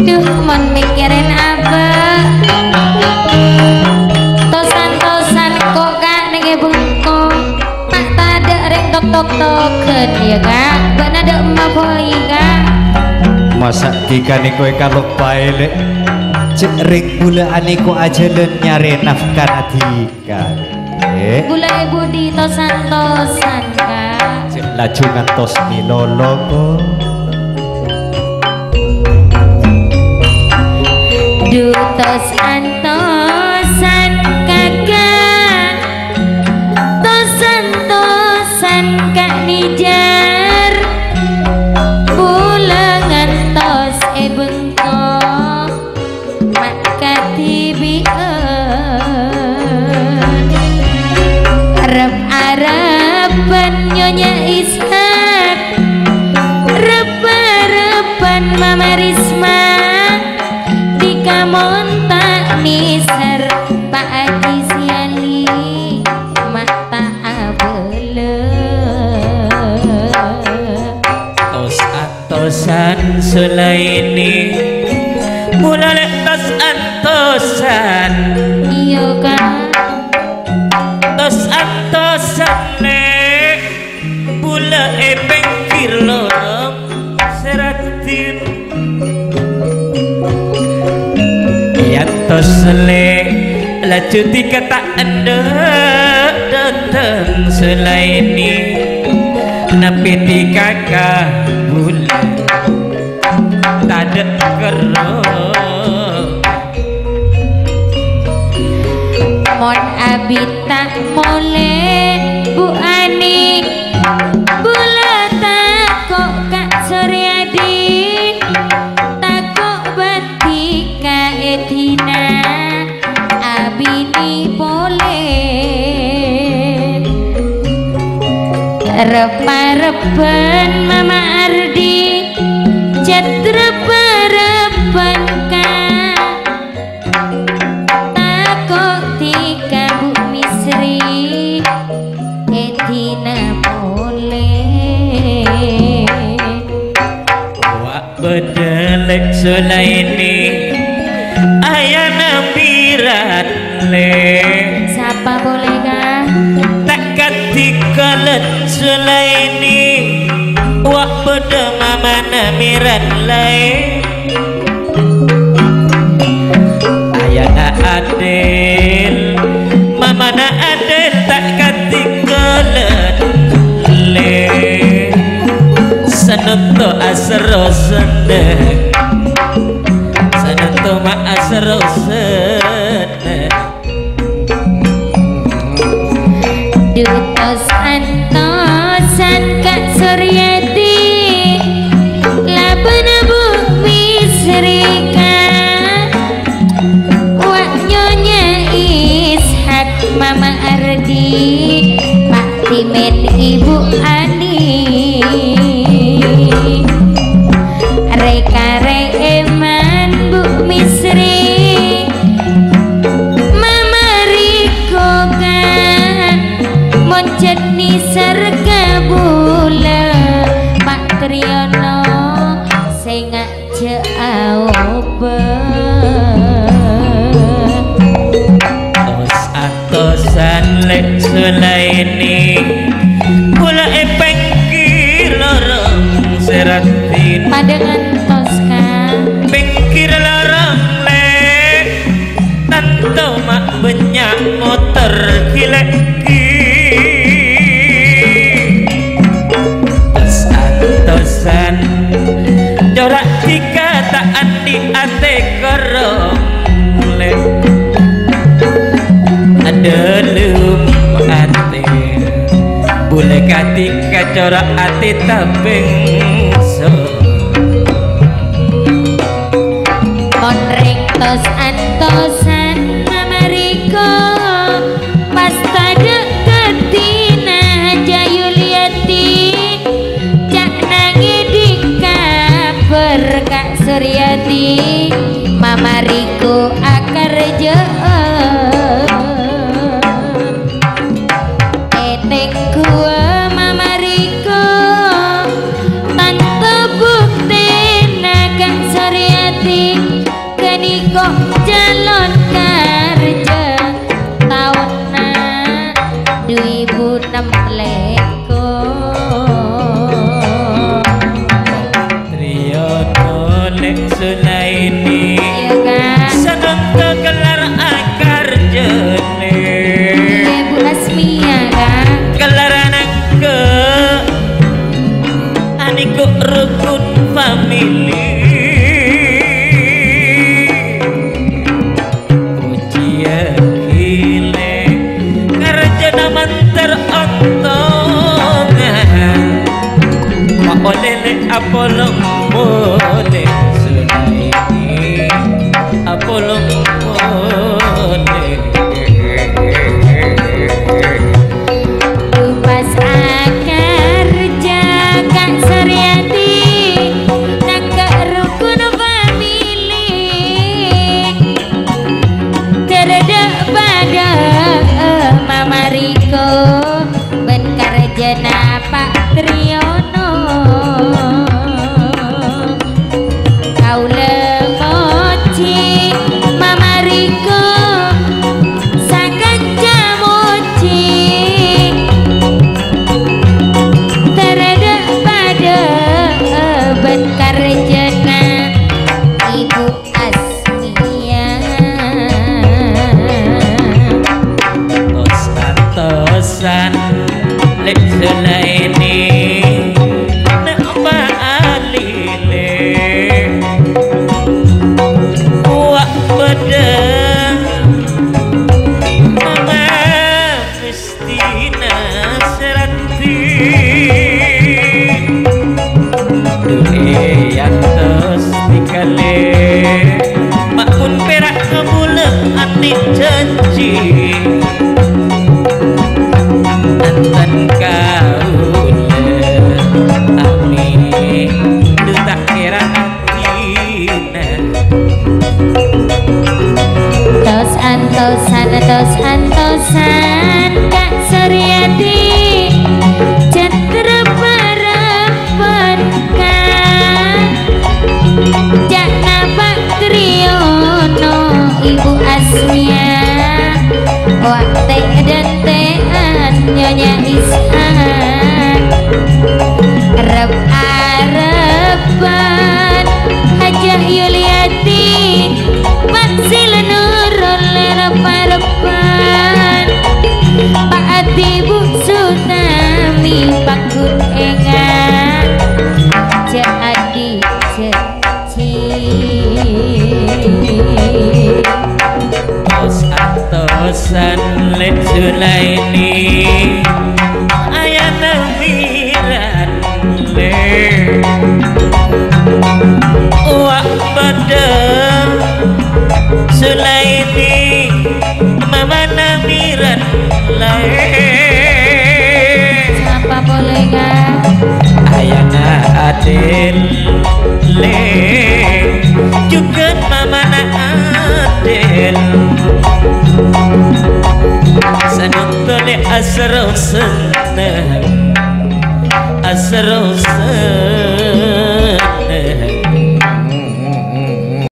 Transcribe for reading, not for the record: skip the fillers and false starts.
Duh, mon mikirin apa? Tosan-tosan kok gak nenge bengkok. Tak tada rek tok-tok-token ya kak. Bana ada emak boy kak. Masa dikane kowe kalau bae cek ring bula aniku aja len nyari nafkah adika. Gula ibu di tosan-tosan kak. Cek laju ngantos milolo kok. Dutos antosan kakak, tosan-tosan kak nijar, bulangan tos bengkok, mak katibien, Arab-Araban nyonya Ishak, rep-repan mama Risma. Kamun tak nisar Pak Haji Siali mata abele tos-atosan sulaini mulai tos-atosan iya kan tos-atosan nek mulai pengkir lorong seratin tos le laju dikata anda datang selaini napi di kakak bulan tak ada kerok mon abit tak boleh Bu Ani bula tak kok Kak Suryadi Edina abini boleh repa-repan Mama Ardi jat repa-repan kak takut tika Bu Misri Edina boleh wak bedelek sulaini ayah nabirat le siapa boleh kah tak katikalan selaini wak beda mama namirat le ayah na adil mama na adil tak katikalan le sanunto asro sendek sanunto ma asro sendek dutos antosan Kak Suryadi labana Bu Misrika wak nyonya Ishak Mama Ardi Pak Timen Ibu Ani reka-rek eman Bu Misri Mama Riko kan moncet ni serga bula Pak Triyono sengak jauba tos-atosan lek sulaini pula epeng kilorong seratin padangan toska pengkir larang lek tanto mak banyak motor kileki tos-atosan jorak dikataan di ate korong lek ada lum ate boleh katika corak ate tabeng so monreng tos antosan Mama Riko pas tada ketina Jayuliati cak nangi dikaper Kak Suryati Mama Riko akar jeun eteng nem leko Triyono lek Sulaini ya kan sedang kegelar akar jene Ibu Asmi ya kan kelar anak ke aniku rukun famili Oleh apolong boleh Sulaini apolong boleh Lupas akar jaga Suryati nak rukun famili terdak pada Mama Riko ben karjana Pak Triyono lek Sulaini nak baalile wak bedeng mama mesti nasrati dunia yang tos dikale makun perak kemula anik janji Antan kaula ami lu tak kira hatina tos antosan Kak Suryati citra parapan kan Jakna Pak Triyono Ibu Asmia wakte dan tean Nyonya Ishak Arep-arepan Hajah Yuliati Pak Silnurul Arep-arepan Pak Ati Bu Sutami Pak Kun Engan Cek Adi Cek Tos-atosan lek Sulaini ayah namiran le wak bedeng Sulaini mama namiran le siapa boleh gak ayah na adil le juga mama na adil sanut tole asrau senang asrau